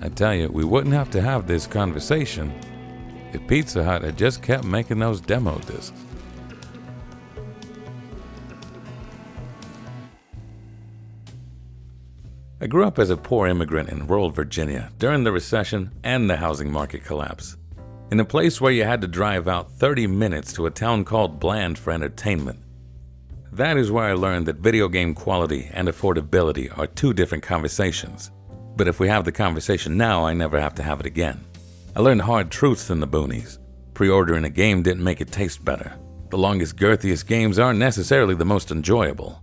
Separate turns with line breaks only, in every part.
I tell you, we wouldn't have to have this conversation if Pizza Hut had just kept making those demo discs. I grew up as a poor immigrant in rural Virginia during the recession and the housing market collapse, in a place where you had to drive out 30 minutes to a town called Bland for entertainment. That is where I learned that video game quality and affordability are two different conversations. But if we have the conversation now, I never have to have it again. I learned hard truths in the boonies. Pre-ordering a game didn't make it taste better. The longest, girthiest games aren't necessarily the most enjoyable.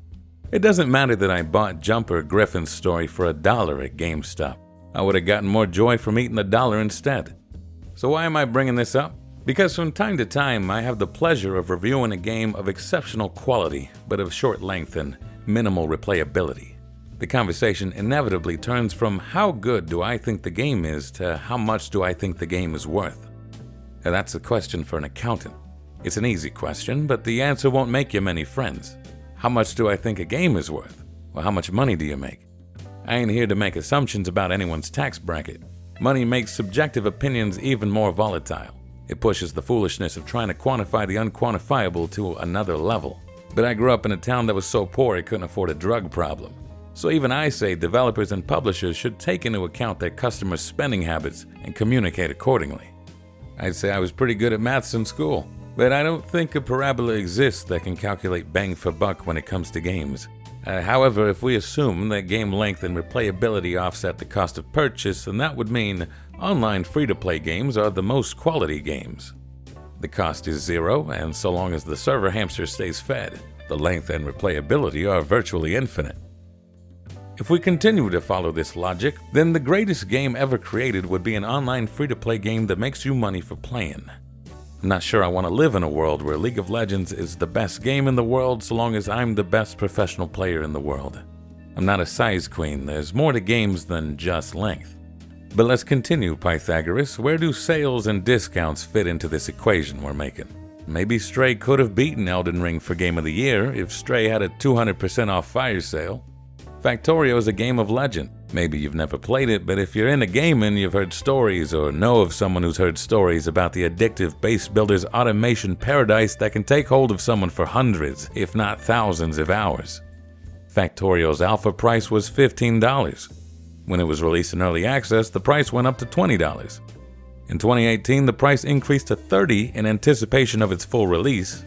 It doesn't matter that I bought Jumper Griffin's story for $1 at GameStop. I would have gotten more joy from eating $1 instead. So why am I bringing this up? Because from time to time, I have the pleasure of reviewing a game of exceptional quality, but of short length and minimal replayability. The conversation inevitably turns from how good do I think the game is to how much do I think the game is worth. Now that's a question for an accountant. It's an easy question, but the answer won't make you many friends. How much do I think a game is worth? Well, how much money do you make? I ain't here to make assumptions about anyone's tax bracket. Money makes subjective opinions even more volatile. It pushes the foolishness of trying to quantify the unquantifiable to another level. But I grew up in a town that was so poor it couldn't afford a drug problem. So even I say developers and publishers should take into account their customers' spending habits and communicate accordingly. I'd say I was pretty good at maths in school, but I don't think a parabola exists that can calculate bang for buck when it comes to games. However, if we assume that game length and replayability offset the cost of purchase, then that would mean online free-to-play games are the most quality games. The cost is zero, and so long as the server hamster stays fed, the length and replayability are virtually infinite. If we continue to follow this logic, then the greatest game ever created would be an online free-to-play game that makes you money for playing. I'm not sure I want to live in a world where League of Legends is the best game in the world so long as I'm the best professional player in the world. I'm not a size queen, there's more to games than just length. But let's continue, Pythagoras. Where do sales and discounts fit into this equation we're making? Maybe Stray could have beaten Elden Ring for Game of the Year if Stray had a 200% off fire sale. Factorio is a game of legend. Maybe you've never played it, but if you're into gaming, you've heard stories or know of someone who's heard stories about the addictive base builder's automation paradise that can take hold of someone for hundreds, if not thousands of hours. Factorio's alpha price was $15. When it was released in early access, the price went up to $20. In 2018, the price increased to $30 in anticipation of its full release.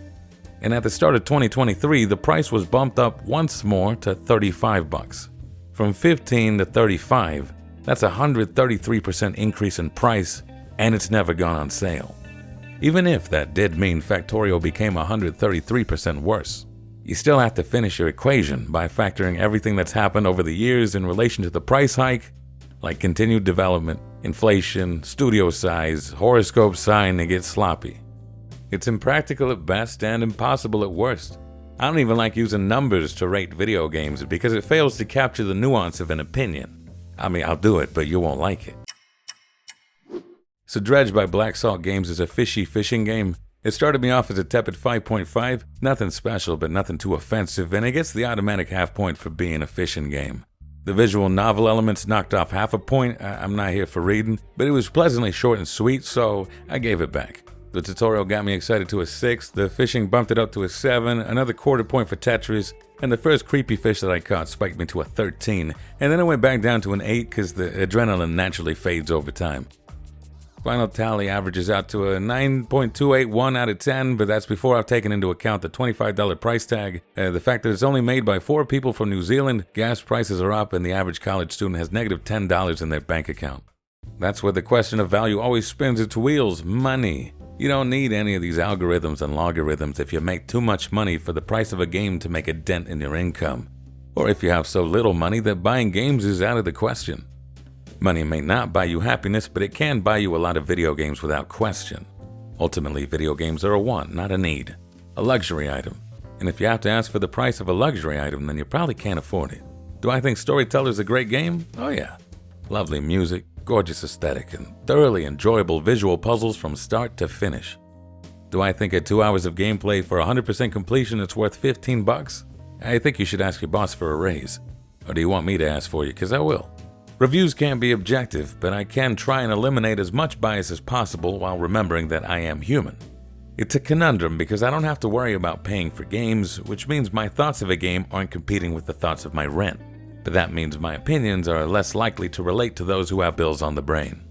And at the start of 2023, the price was bumped up once more to $35. From $15 to $35, that's a 133% increase in price, and it's never gone on sale. Even if that did mean Factorio became 133% worse, you still have to finish your equation by factoring everything that's happened over the years in relation to the price hike, like continued development, inflation, studio size, horoscope sign, and get sloppy. It's impractical at best and impossible at worst. I don't even like using numbers to rate video games because it fails to capture the nuance of an opinion. I mean, I'll do it, but you won't like it. So Dredge by Black Salt Games is a fishy fishing game. It started me off as a tepid 5.5, nothing special but nothing too offensive, and it gets the automatic half point for being a fishing game. The visual novel elements knocked off half a point. I'm not here for reading, but it was pleasantly short and sweet, so I gave it back. The tutorial got me excited to a 6, the fishing bumped it up to a 7, another quarter point for Tetris, and the first creepy fish that I caught spiked me to a 13, and then it went back down to an 8 because the adrenaline naturally fades over time. Final tally averages out to a 9.281 out of 10, but that's before I've taken into account the $25 price tag, the fact that it's only made by 4 people from New Zealand, gas prices are up, and the average college student has negative $10 in their bank account. That's where the question of value always spins its wheels: money. You don't need any of these algorithms and logarithms if you make too much money for the price of a game to make a dent in your income, or if you have so little money that buying games is out of the question. Money may not buy you happiness, but it can buy you a lot of video games without question. Ultimately, video games are a want, not a need, a luxury item. And if you have to ask for the price of a luxury item, then you probably can't afford it. Do I think Storyteller's a great game? Oh yeah. Lovely music, gorgeous aesthetic, and thoroughly enjoyable visual puzzles from start to finish. Do I think at 2 hours of gameplay for 100% completion it's worth $15? I think you should ask your boss for a raise. Or do you want me to ask for you? Because I will. Reviews can't be objective, but I can try and eliminate as much bias as possible while remembering that I am human. It's a conundrum because I don't have to worry about paying for games, which means my thoughts of a game aren't competing with the thoughts of my rent. But that means my opinions are less likely to relate to those who have bills on the brain.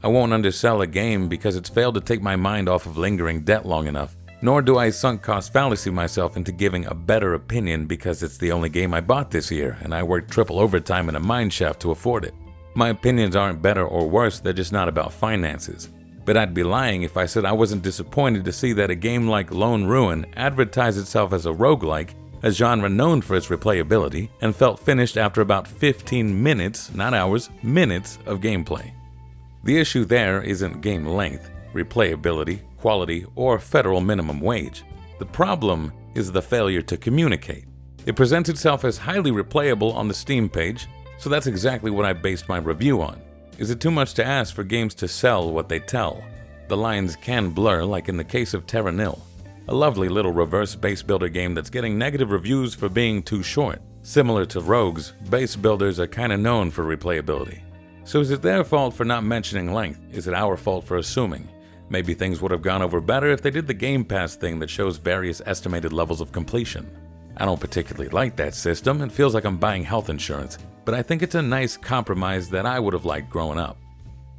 I won't undersell a game because it's failed to take my mind off of lingering debt long enough, nor do I sunk cost fallacy myself into giving a better opinion because it's the only game I bought this year and I worked triple overtime in a mine shaft to afford it. My opinions aren't better or worse, they're just not about finances. But I'd be lying if I said I wasn't disappointed to see that a game like Lone Ruin advertised itself as a roguelike, a genre known for its replayability, and felt finished after about 15 minutes, not hours, minutes of gameplay. The issue there isn't game length, replayability, quality, or federal minimum wage. The problem is the failure to communicate. It presents itself as highly replayable on the Steam page, so that's exactly what I based my review on. Is it too much to ask for games to sell what they tell? The lines can blur, like in the case of Terra Nil, a lovely little reverse base builder game that's getting negative reviews for being too short. Similar to Rogues, base builders are kinda known for replayability. So is it their fault for not mentioning length? Is it our fault for assuming? Maybe things would have gone over better if they did the Game Pass thing that shows various estimated levels of completion. I don't particularly like that system, it feels like I'm buying health insurance, but I think it's a nice compromise that I would have liked growing up.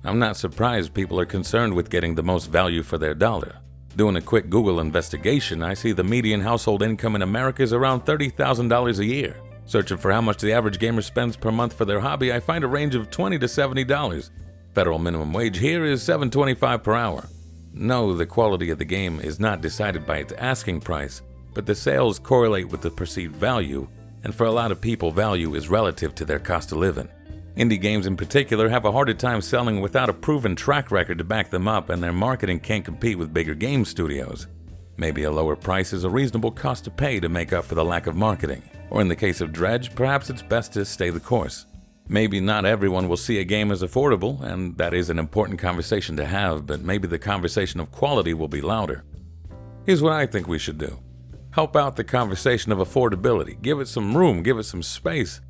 I'm not surprised people are concerned with getting the most value for their dollar. Doing a quick Google investigation, I see the median household income in America is around $30,000 a year. Searching for how much the average gamer spends per month for their hobby, I find a range of $20 to $70. Federal minimum wage here is $7.25 per hour. No, the quality of the game is not decided by its asking price, but the sales correlate with the perceived value, and for a lot of people, value is relative to their cost of living. Indie games in particular have a harder time selling without a proven track record to back them up, and their marketing can't compete with bigger game studios. Maybe a lower price is a reasonable cost to pay to make up for the lack of marketing. Or in the case of Dredge, perhaps it's best to stay the course. Maybe not everyone will see a game as affordable, and that is an important conversation to have, but maybe the conversation of quality will be louder. Here's what I think we should do. Help out the conversation of affordability. Give it some room, give it some space.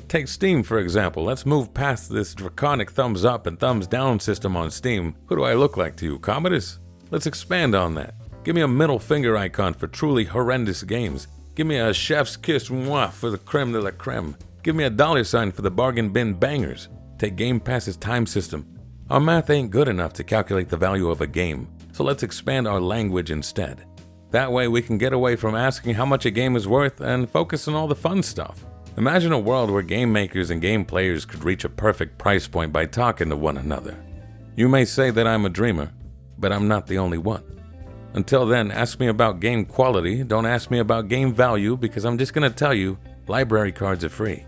Take Steam, for example. Let's move past this draconic thumbs up and thumbs down system on Steam. Who do I look like to you, Commodus? Let's expand on that. Give me a middle finger icon for truly horrendous games. Give me a chef's kiss mwah for the creme de la creme. Give me a $sign for the bargain bin bangers. Take Game Pass's time system. Our math ain't good enough to calculate the value of a game, so let's expand our language instead. That way we can get away from asking how much a game is worth and focus on all the fun stuff. Imagine a world where game makers and game players could reach a perfect price point by talking to one another. You may say that I'm a dreamer, but I'm not the only one. Until then, ask me about game quality, don't ask me about game value because I'm just going to tell you, library cards are free.